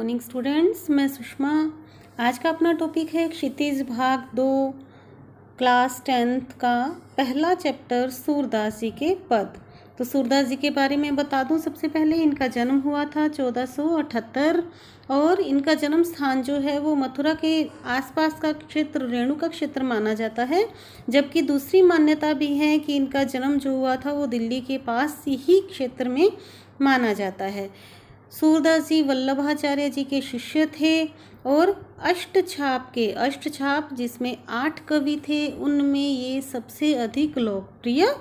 Morning students, मैं सुषमा। आज का अपना टॉपिक है क्षितिज भाग 2 क्लास 10th का पहला चैप्टर सूरदास जी के पद। तो सूरदास जी के बारे में बता दूं। सबसे पहले इनका जन्म हुआ था 1478 और इनका जन्म स्थान जो है वो मथुरा के आसपास का क्षेत्र रेणु का क्षेत्र माना जाता है। जबकि दूसरी मान्यता भी है कि इनका जन्म जो हुआ था वो दिल्ली के पास ही क्षेत्र में माना जाता है। सूरदास जी वल्लभाचार्य जी के शिष्य थे और अष्टछाप जिसमें 8 कवि थे, उनमें ये सबसे अधिक लोकप्रिय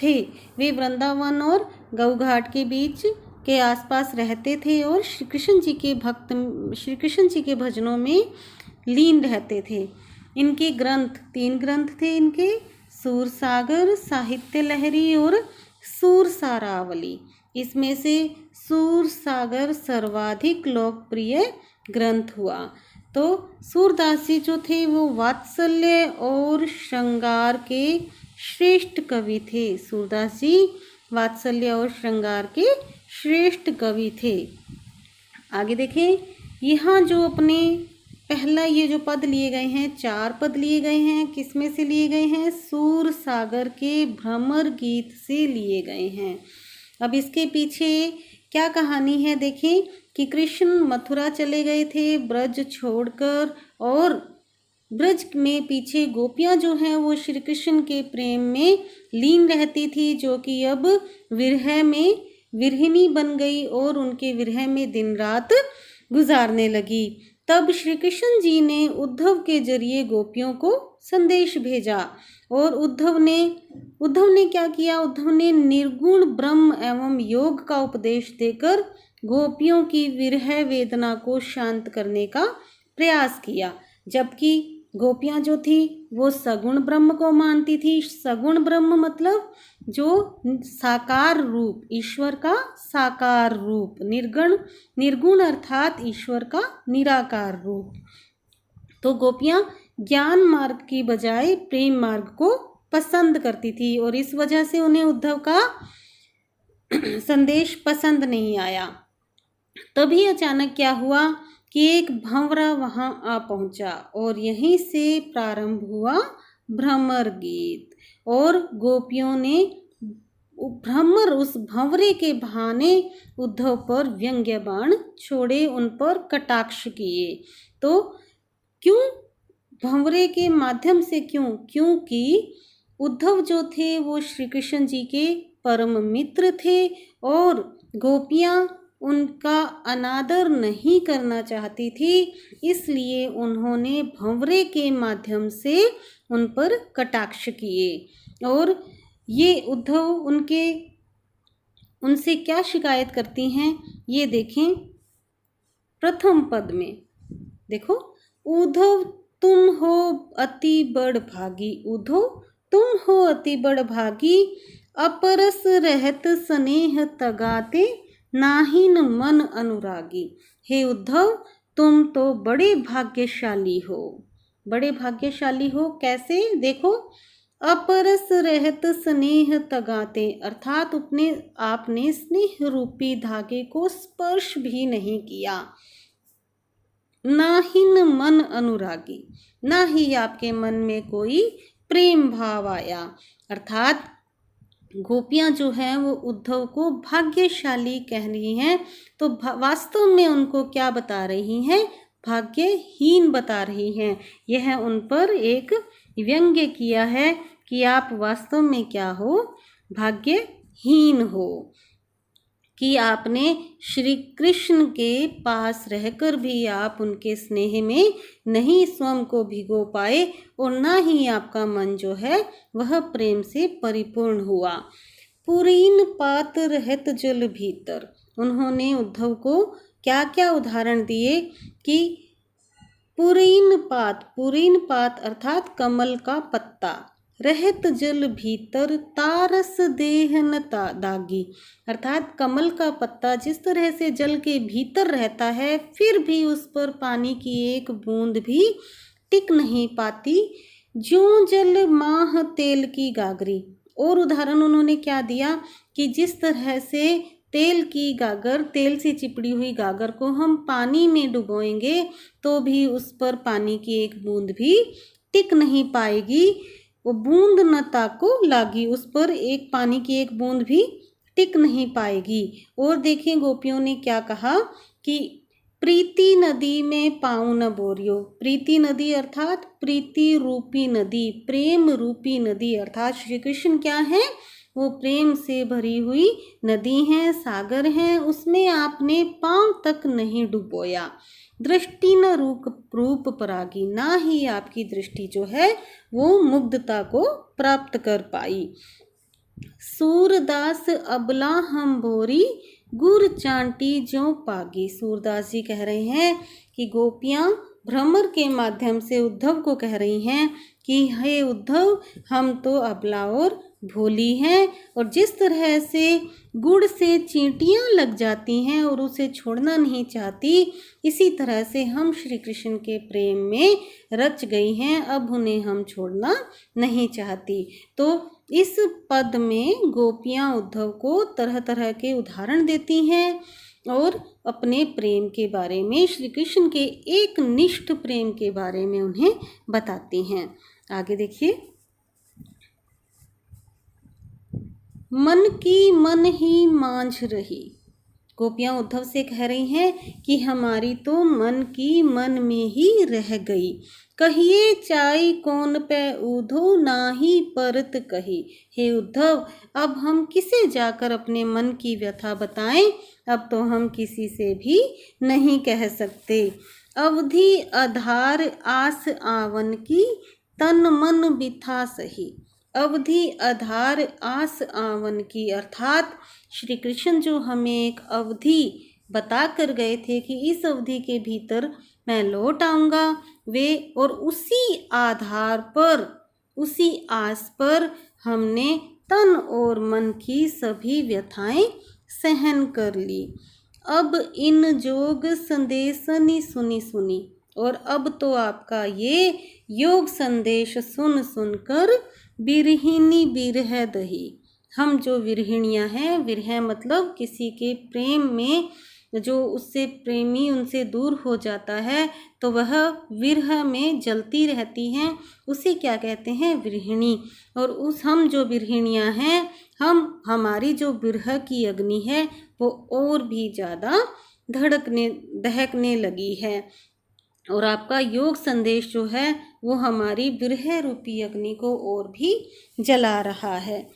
थे। वे वृंदावन और गौघाट के बीच के आसपास रहते थे और श्री कृष्ण जी के भजनों में लीन रहते थे। इनके ग्रंथ 3 ग्रंथ थे इनके, सूरसागर, साहित्य लहरी और सूरसारावली। इसमें से सूरसागर सर्वाधिक लोकप्रिय ग्रंथ हुआ। तो सूरदास जी जो थे वो वात्सल्य और श्रृंगार के श्रेष्ठ कवि थे। सूरदास जी वात्सल्य और श्रृंगार के श्रेष्ठ कवि थे। आगे देखें, यहाँ जो अपने पहला ये जो पद लिए गए हैं, 4 पद लिए गए हैं, किसमें से लिए गए हैं? सूरसागर के भ्रमर गीत से लिए गए हैं। अब इसके पीछे क्या कहानी है देखें कि कृष्ण मथुरा चले गए थे ब्रज छोड़कर, और ब्रज में पीछे गोपियां जो हैं वो श्री कृष्ण के प्रेम में लीन रहती थी, जो कि अब विरह में विरहिणी बन गई और उनके विरह में दिन रात गुजारने लगी। तब श्री कृष्ण जी ने उद्धव के जरिए गोपियों को संदेश भेजा और उद्धव ने क्या किया? उद्धव ने निर्गुण ब्रह्म एवं योग का उपदेश देकर गोपियों की विरह वेदना को शांत करने का प्रयास किया। जबकि गोपियां जो थी वो सगुण ब्रह्म को मानती थी। सगुण ब्रह्म मतलब जो साकार रूप, ईश्वर का साकार रूप, निर्गुण अर्थात ईश्वर का निराकार रूप। तो गोपियां ज्ञान मार्ग की बजाय प्रेम मार्ग को पसंद करती थी और इस वजह से उन्हें उद्धव का संदेश पसंद नहीं आया। तभी अचानक क्या हुआ कि एक भंवरा वहां आ पहुंचा और यहीं से प्रारंभ हुआ भ्रमर गीत। और गोपियों ने उस भंवरे के बहाने उद्धव पर व्यंग्य बाण छोड़े, उन पर कटाक्ष किए। तो क्यों भंवरे के माध्यम से? क्योंकि उद्धव जो थे वो श्री कृष्ण जी के परम मित्र थे और गोपियां उनका अनादर नहीं करना चाहती थी, इसलिए उन्होंने भंवरे के माध्यम से उन पर कटाक्ष किए। और ये उद्धव उनसे क्या शिकायत करती हैं ये देखें। प्रथम पद में देखो, उद्धव तुम हो अति बड़ भागी, उद्धव तुम हो अति बड़ भागी, अपरस रहत स्नेह तगाते, नाहिन मन अनुरागी। हे उद्धव, तुम तो बड़े भाग्यशाली हो। बड़े भाग्यशाली हो कैसे? देखो, अपरस रहत स्नेह तगाते अर्थात आपने स्नेह रूपी धागे को स्पर्श भी नहीं किया। नाहिन मन अनुरागी, ना ही आपके मन में कोई प्रेम भाव आया। अर्थात गोपियां जो हैं वो उद्धव को भाग्यशाली कह रही हैं, तो वास्तव में उनको क्या बता रही हैं? भाग्यहीन बता रही हैं। यह उन पर एक व्यंग्य किया है कि आप वास्तव में क्या हो? भाग्यहीन हो, कि आपने श्री कृष्ण के पास रहकर भी आप उनके स्नेह में नहीं स्वयं को भिगो पाए और ना ही आपका मन जो है वह प्रेम से परिपूर्ण हुआ। पुरीन पात रहत जल भीतर, उन्होंने उद्धव को क्या क्या उदाहरण दिए कि पुरीन पात अर्थात कमल का पत्ता, रहत जल भीतर तारस देहन दागी, अर्थात कमल का पत्ता जिस तरह से जल के भीतर रहता है फिर भी उस पर पानी की एक बूंद भी टिक नहीं पाती, ज्यों जल माह तेल की गागरी। और उदाहरण उन्होंने क्या दिया कि जिस तरह से तेल की गागर, तेल से चिपड़ी हुई गागर को हम पानी में डुबोएंगे तो भी उस पर पानी की एक बूंद भी टिक नहीं पाएगी। वो बूंद न ताको लागी, उस पर एक पानी की एक बूंद भी टिक नहीं पाएगी। और देखें गोपियों ने क्या कहा कि प्रीति नदी में पाँव न बोरियो। प्रीति नदी अर्थात प्रीति रूपी नदी, प्रेम रूपी नदी, अर्थात श्री कृष्ण क्या है, वो प्रेम से भरी हुई नदी है, सागर है, उसमें आपने पाँव तक नहीं डुबोया। दृष्टि न रूप परागी, ना ही आपकी दृष्टि जो है वो मुग्धता को प्राप्त कर पाई। सूरदास अबला हम बोरी, गुर चांटी जो पागी। सूरदास जी कह रहे हैं कि गोपियां भ्रमर के माध्यम से उद्धव को कह रही हैं कि हे उद्धव, हम तो अबला और भोली हैं, और जिस तरह से गुड़ से चींटियां लग जाती हैं और उसे छोड़ना नहीं चाहती, इसी तरह से हम श्री कृष्ण के प्रेम में रच गई हैं, अब उन्हें हम छोड़ना नहीं चाहती। तो इस पद में गोपियां उद्धव को तरह तरह के उदाहरण देती हैं और अपने प्रेम के बारे में, श्री कृष्ण के एक निष्ठ प्रेम के बारे में उन्हें बताती हैं। आगे देखिए, मन की मन ही मांझ रही। गोपियां उद्धव से कह रही हैं कि हमारी तो मन की मन में ही रह गई। कहिए चाई कौन पे ऊधो, ना ही परत कही। हे उद्धव, अब हम किसे जाकर अपने मन की व्यथा बताएं, अब तो हम किसी से भी नहीं कह सकते। अवधि आधार आस आवन की, तन मन बिथा सही। अवधि आधार आस आवन की, अर्थात श्री कृष्ण जो हमें एक अवधि बता कर गए थे कि इस अवधि के भीतर मैं लौट आऊँगा, वे और उसी आधार पर, उसी आस पर हमने तन और मन की सभी व्यथाएं सहन कर ली। अब इन जोग संदेशनी सुनी सुनी, और अब तो आपका ये योग संदेश सुन सुनकर बिरहिनी बिरह दही। हम जो विरहिणियाँ हैं, विरह मतलब किसी के प्रेम में जो उससे प्रेमी उनसे दूर हो जाता है तो वह विरह में जलती रहती हैं, उसे क्या कहते हैं, विरहिणी। और उस हम जो विरहिणियाँ हैं, हमारी जो विरह की अग्नि है वो और भी ज़्यादा दहकने लगी है, और आपका योग संदेश जो है वो हमारी विरह रूपी अग्नि को और भी जला रहा है।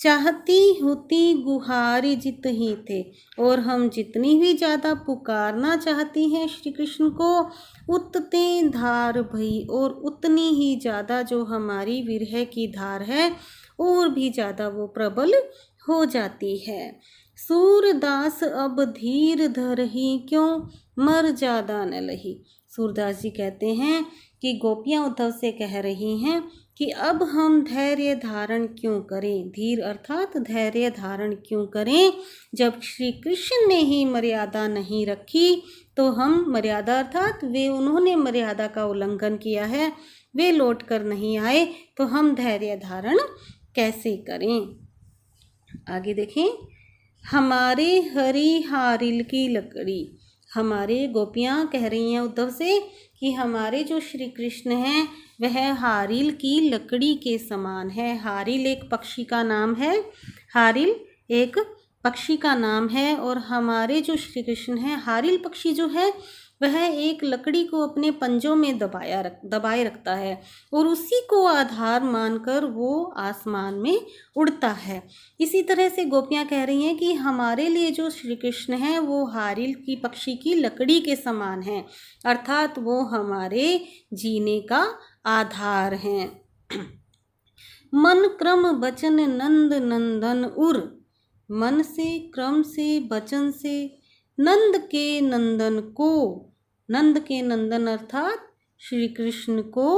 चाहती होती गुहारी जित ही थे, और हम जितनी भी ज़्यादा पुकारना चाहती हैं श्री कृष्ण को, उतते धार भई, और उतनी ही ज़्यादा जो हमारी विरह की धार है और भी ज़्यादा वो प्रबल हो जाती है। सूरदास अब धीर धरही, क्यों मर ज़्यादा न लही। सूरदास जी कहते हैं कि गोपियाँ उद्धव से कह रही हैं कि अब हम धैर्य धारण क्यों करें, धीर अर्थात धैर्य धारण क्यों करें, जब श्री कृष्ण ने ही मर्यादा नहीं रखी तो हम, मर्यादा अर्थात वे, उन्होंने मर्यादा का उल्लंघन किया है, वे लौट कर नहीं आए, तो हम धैर्य धारण कैसे करें। आगे देखें, हमारे हरि हारिल की लकड़ी। हमारे गोपियाँ कह रही हैं उद्धव से कि हमारे जो श्री कृष्ण हैं वह हारिल की लकड़ी के समान है। हारिल एक पक्षी का नाम है, हारिल एक पक्षी का नाम है, और हमारे जो श्री कृष्ण हैं, हारिल पक्षी जो है वह एक लकड़ी को अपने पंजों में दबाए रखता है और उसी को आधार मानकर वो आसमान में उड़ता है। इसी तरह से गोपियाँ कह रही हैं कि हमारे लिए जो श्री कृष्ण हैं वो हारिल की पक्षी की लकड़ी के समान हैं, अर्थात वो हमारे जीने का आधार हैं। मन क्रम वचन नंद नंदन उर, मन से, क्रम से, वचन से, नंद के नंदन को, नंद के नंदन अर्थात श्री कृष्ण को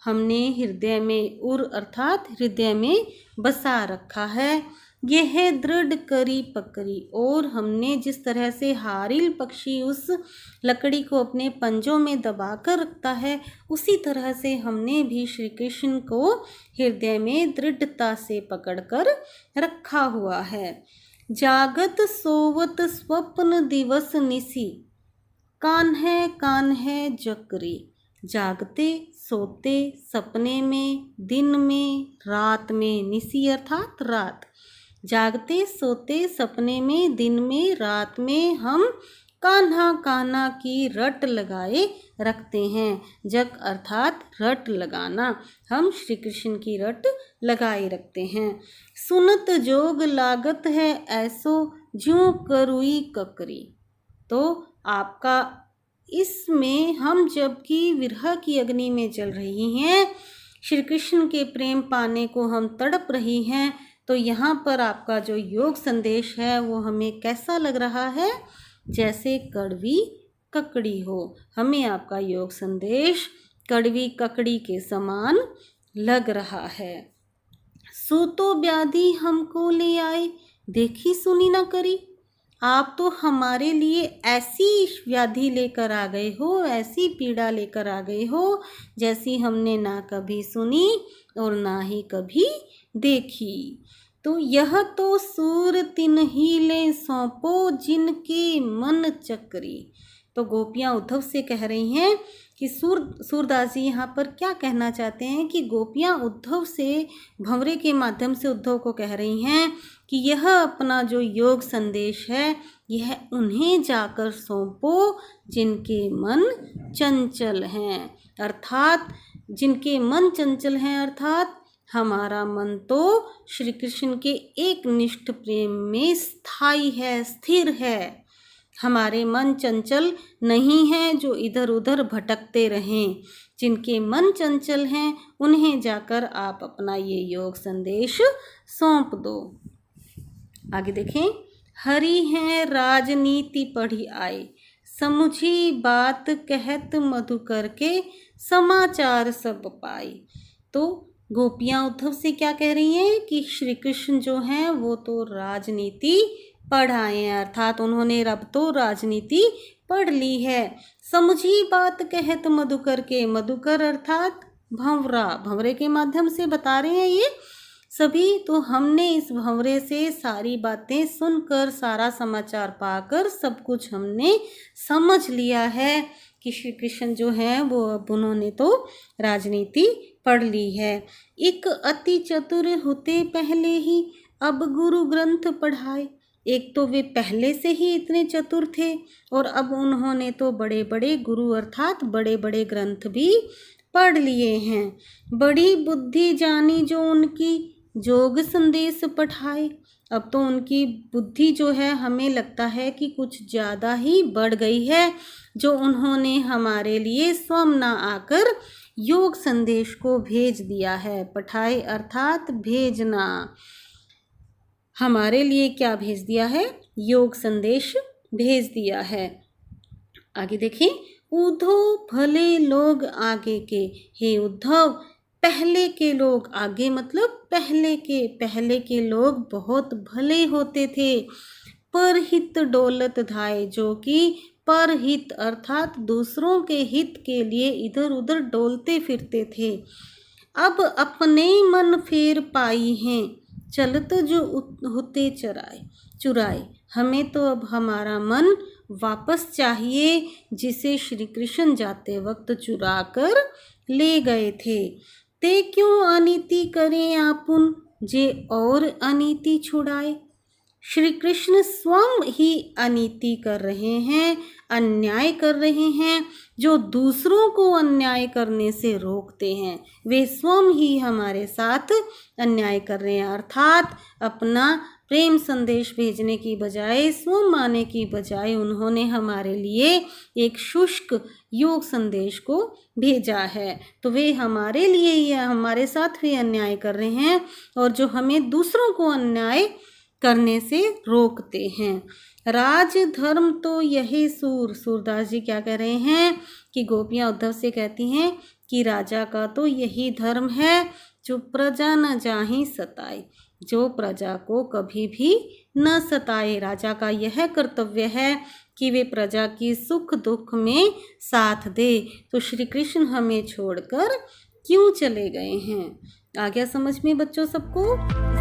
हमने हृदय में, उर अर्थात हृदय में बसा रखा है। यह दृढ़ करी पकड़ी, और हमने जिस तरह से हारिल पक्षी उस लकड़ी को अपने पंजों में दबा कर रखता है, उसी तरह से हमने भी श्री कृष्ण को हृदय में दृढ़ता से पकड़कर रखा हुआ है। जागत सोवत स्वप्न दिवस निसी, कान्हे कान्हे जकरी। जागते सोते सपने में, दिन में, रात में, निसी अर्थात रात। जागते सोते सपने में, दिन में, रात में हम कान्हा कान्हा की रट लगाए रखते हैं। जग अर्थात रट लगाना, हम श्री कृष्ण की रट लगाए रखते हैं। सुनत जोग लागत है ऐसो, ज्यों करुई ककरी। तो आपका इसमें हम जबकि विरह की अग्नि में जल रही हैं, श्री कृष्ण के प्रेम पाने को हम तड़प रही हैं, तो यहाँ पर आपका जो योग संदेश है वो हमें कैसा लग रहा है? जैसे कड़वी ककड़ी हो। हमें आपका योग संदेश कड़वी ककड़ी के समान लग रहा है। सूतो व्याधि हमको ले आए, देखी सुनी ना करी। आप तो हमारे लिए ऐसी व्याधि लेकर आ गए हो, ऐसी पीड़ा लेकर आ गए हो जैसी हमने ना कभी सुनी और ना ही कभी देखी। तो यह तो सूर तिन ही ले सौंपो, जिनके मन चक्री। तो गोपियाँ उद्धव से कह रही हैं कि सूरदास जी यहाँ पर क्या कहना चाहते हैं कि गोपियाँ उद्धव से भंवरे के माध्यम से उद्धव को कह रही हैं कि यह अपना जो योग संदेश है यह उन्हें जाकर सौंपो जिनके मन चंचल हैं। अर्थात जिनके मन चंचल हैं, अर्थात हमारा मन तो श्री कृष्ण के एक निष्ठ प्रेम में स्थायी है, स्थिर है। हमारे मन चंचल नहीं हैं जो इधर उधर भटकते रहें। जिनके मन चंचल हैं उन्हें जाकर आप अपना ये योग संदेश सौंप दो। आगे देखें, हरि हैं राजनीति पढ़ी आए, समुझी बात कहत मधुकर के, समाचार सब पाई। तो गोपियाँ उद्धव से क्या कह रही हैं कि श्री कृष्ण जो हैं वो तो राजनीति पढ़ाए हैं, अर्थात उन्होंने अब तो राजनीति पढ़ ली है। समझी बात कहत मधुकर के, मधुकर अर्थात भंवरा, भंवरे के माध्यम से बता रहे हैं ये सभी। तो हमने इस भंवरे से सारी बातें सुनकर, सारा समाचार पाकर सब कुछ हमने समझ लिया है कि श्री कृष्ण जो हैं वो अब उन्होंने तो राजनीति पढ़ ली है। एक अति चतुर होते पहले ही, अब गुरु ग्रंथ पढ़ाए। एक तो वे पहले से ही इतने चतुर थे और अब उन्होंने तो बड़े बड़े गुरु अर्थात बड़े बड़े ग्रंथ भी पढ़ लिए हैं। बड़ी बुद्धि जानी जो उनकी, जोग संदेश पढ़ाए। अब तो उनकी बुद्धि जो है हमें लगता है कि कुछ ज़्यादा ही बढ़ गई है, जो उन्होंने हमारे लिए स्वयं ना आकर योग संदेश को भेज दिया है। पढ़ाए अर्थात भेजना, हमारे लिए क्या भेज दिया है? योग संदेश भेज दिया है। आगे देखें, उद्धव भले लोग आगे के, हे उद्धव पहले के लोग, आगे मतलब पहले के लोग बहुत भले होते थे। परहित डोलत धाए, जो कि परहित अर्थात दूसरों के हित के लिए इधर उधर डोलते फिरते थे। अब अपने मन फेर पाई हैं, चलत जो होते चुराए। हमें तो अब हमारा मन वापस चाहिए जिसे श्री कृष्ण जाते वक्त चुरा कर ले गए थे। ते क्यों अनीति करें आपुन, जे और अनीति छुड़ाए। श्री कृष्ण स्वयं ही अनीति कर रहे हैं, अन्याय कर रहे हैं, जो दूसरों को अन्याय करने से रोकते हैं वे स्वयं ही हमारे साथ अन्याय कर रहे हैं। अर्थात अपना प्रेम संदेश भेजने की बजाय, स्वयं आने की बजाय उन्होंने हमारे लिए एक शुष्क योग संदेश को भेजा है। तो वे हमारे लिए ही हमारे साथ भी अन्याय कर रहे हैं और जो हमें दूसरों को अन्याय करने से रोकते हैं। राज धर्म तो यही सूरदास जी क्या कह रहे हैं कि गोपियाँ उद्धव से कहती हैं कि राजा का तो यही धर्म है, जो प्रजा न जाहि सताए, जो प्रजा को कभी भी न सताए। राजा का यह कर्तव्य है कि वे प्रजा की सुख दुख में साथ दे। तो श्री कृष्ण हमें छोड़कर क्यों चले गए हैं? आ गया समझ में बच्चों सबको?